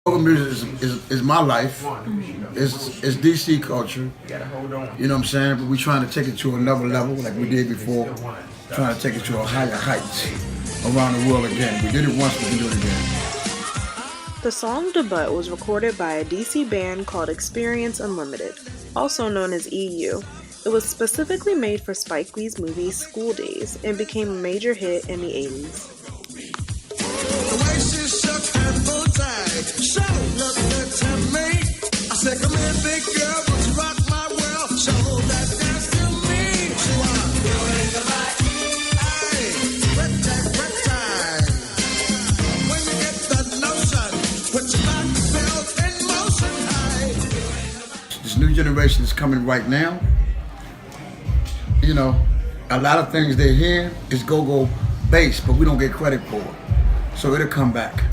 Local music is my life. It's DC culture. You know what I'm saying? But we're trying to take it to another level like we did before. Trying to take it to a higher heights around the world again. We did it once, we can do it again. The song Debut was recorded by a DC band called Experience Unlimited, also known as EU. It was specifically made for Spike Lee's movie School Days and became a major hit in the 80s. This new generation is coming right now. You know, a lot of things they hear is go-go based, but we don't get credit for it. So it'll come back.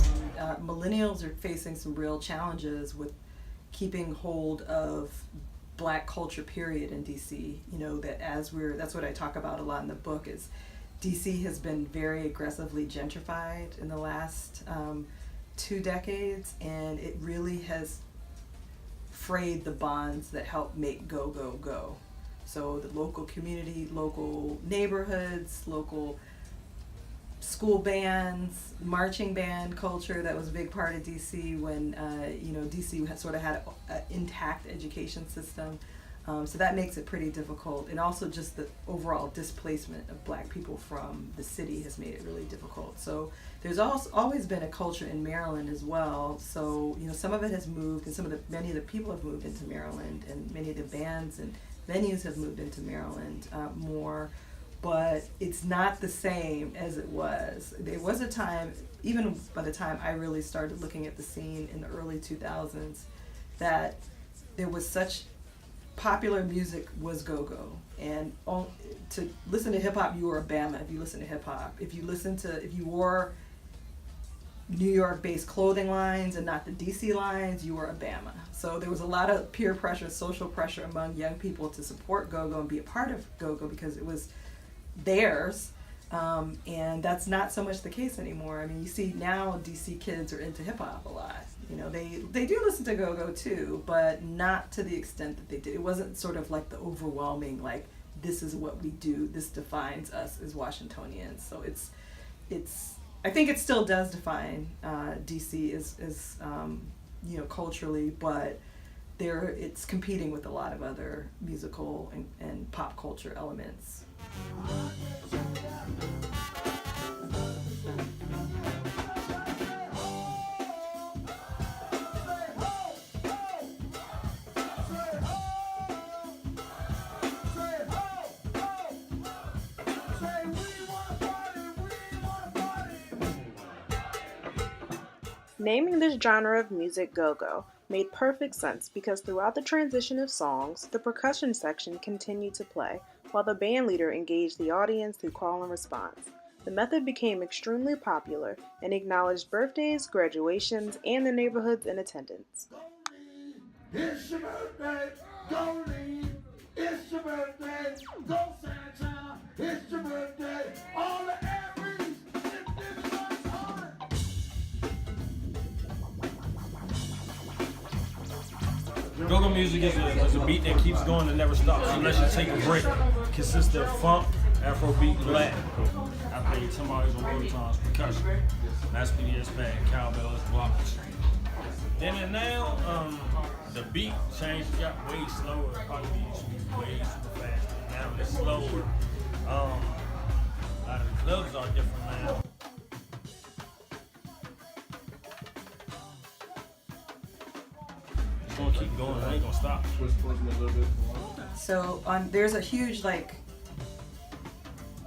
Millennials are facing some real challenges with keeping hold of Black culture, period, in DC. You know, that's what I talk about a lot in the book, is DC has been very aggressively gentrified in the last 2 decades, and it really has frayed the bonds that help make go-go go. So the local community, local neighborhoods, local school bands, marching band culture, that was a big part of DC when DC sort of had an intact education system. So that makes it pretty difficult, and also just the overall displacement of Black people from the city has made it really difficult. So there's also always been a culture in Maryland as well. So some of it has moved, and many of the people have moved into Maryland, and many of the bands and venues have moved into Maryland more. But it's not the same as it was. There was a time, even by the time I really started looking at the scene in the early 2000s, that there was such popular music was go-go. And to listen to hip-hop, you were a Bama if you listen to hip-hop. If you wore New York-based clothing lines and not the DC lines, you were a Bama. So there was a lot of peer pressure, social pressure among young people to support go-go and be a part of go-go because it was theirs, and that's not so much the case anymore. I mean, you see now DC kids are into hip hop a lot. They do listen to go-go too, but not to the extent that they did. It wasn't sort of like the overwhelming, like, this is what we do, this defines us as Washingtonians. So I think it still does define DC as culturally, but it's competing with a lot of other musical and pop culture elements. Naming this genre of music go-go made perfect sense because throughout the transition of songs, the percussion section continued to play, while the band leader engaged the audience through call and response. The method became extremely popular and acknowledged birthdays, graduations, and the neighborhoods in attendance. It's your birthday, don't leave. It's your birthday, go Santa. It's your birthday, all the Aries. Go-go music is a beat that keeps going and never stops unless you take a break. It consists of funk, Afrobeat, and Latin. I played Thing-Amerie's on overtones, percussion. That's PDS band, cowbell, blocks. Then and now, the beat changed, it got way slower. It probably used to be way super fast. Now it's slower. A lot of the clubs are different now. It's gonna keep going, it ain't gonna stop. So there's a huge, I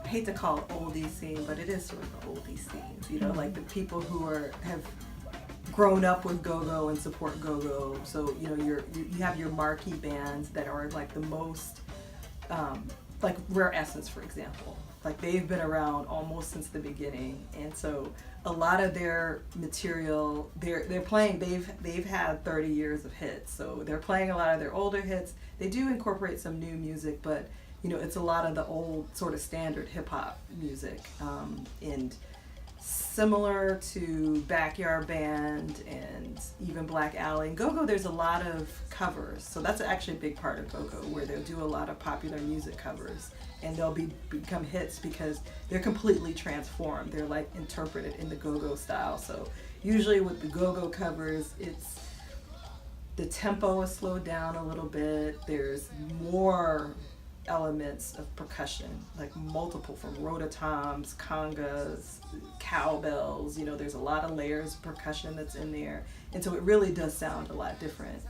hate to call it oldie scene, but it is sort of an oldie scene. Like the people who have grown up with go-go and support go-go. So you have your marquee bands that are like the most, like Rare Essence, for example. Like they've been around almost since the beginning, and so a lot of their material they're playing. They've had 30 years of hits, so they're playing a lot of their older hits. They do incorporate some new music, but it's a lot of the old sort of standard hip hop music, and similar to Backyard Band and even Black Alley. In go-go, there's a lot of covers. So that's actually a big part of go-go, where they'll do a lot of popular music covers. And they'll become hits because they're completely transformed. They're like interpreted in the go-go style. So usually with the go-go covers, it's the tempo is slowed down a little bit. There's more elements of percussion, like multiple, from rototoms, congas, cowbells. You know, there's a lot of layers of percussion that's in there. And so it really does sound a lot different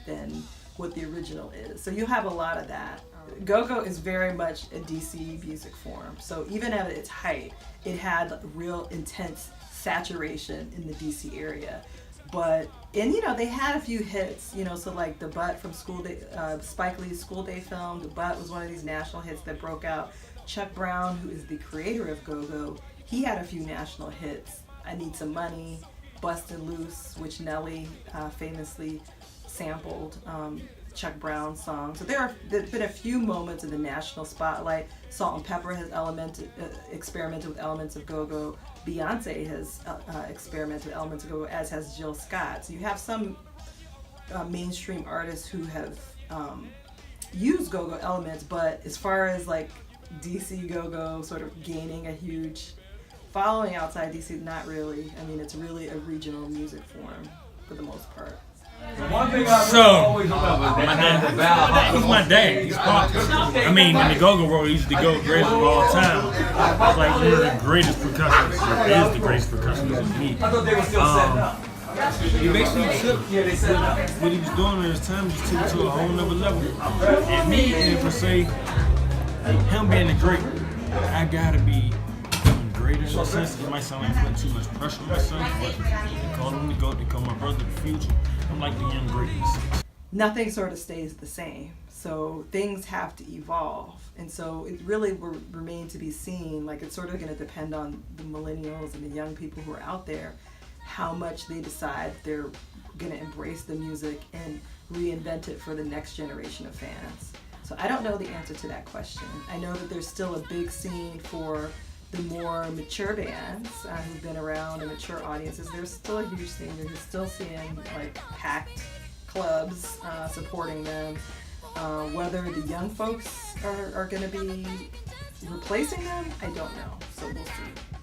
than what the original is. So you have a lot of that. Go-go is very much a DC music form. So even at its height, it had real intense saturation in the DC area. But, and you know, they had a few hits, you know, so like The Butt from School Day, Spike Lee's School Day film, The Butt was one of these national hits that broke out. Chuck Brown, who is the creator of go-go, he had a few national hits. I Need Some Money, Bustin' Loose, which Nelly famously sampled. Chuck Brown's song. So there's been a few moments in the national spotlight. Salt and Pepper has experimented with elements of go-go. Beyonce has experimented with elements of go-go, as has Jill Scott. So you have some mainstream artists who have used go-go elements, but as far as like DC go-go sort of gaining a huge following outside DC, not really. I mean, it's really a regional music form for the most part. So, he's my dad. He's pops. I mean, in the go-go world, he's the greatest of all time. It's like one of the greatest percussionists. He is the greatest percussionist in me. I thought they were still setting up. He basically took what he was doing at his time, just took it to a whole nother level. And me, and per se, him being the great, I gotta be greater in a sense. It might sound like putting too much pressure on myself, but they call him the GOAT, they call my brother the future. I'm like the young greatness. Nothing sort of stays the same. So things have to evolve. And so it really will remain to be seen. Like, it's sort of going to depend on the millennials and the young people who are out there, how much they decide they're going to embrace the music and reinvent it for the next generation of fans. So I don't know the answer to that question. I know that there's still a big scene for the more mature bands who've been around and mature audiences. There's still a huge scene. You're still seeing like packed clubs supporting them. Whether the young folks are going to be replacing them, I don't know. So we'll see.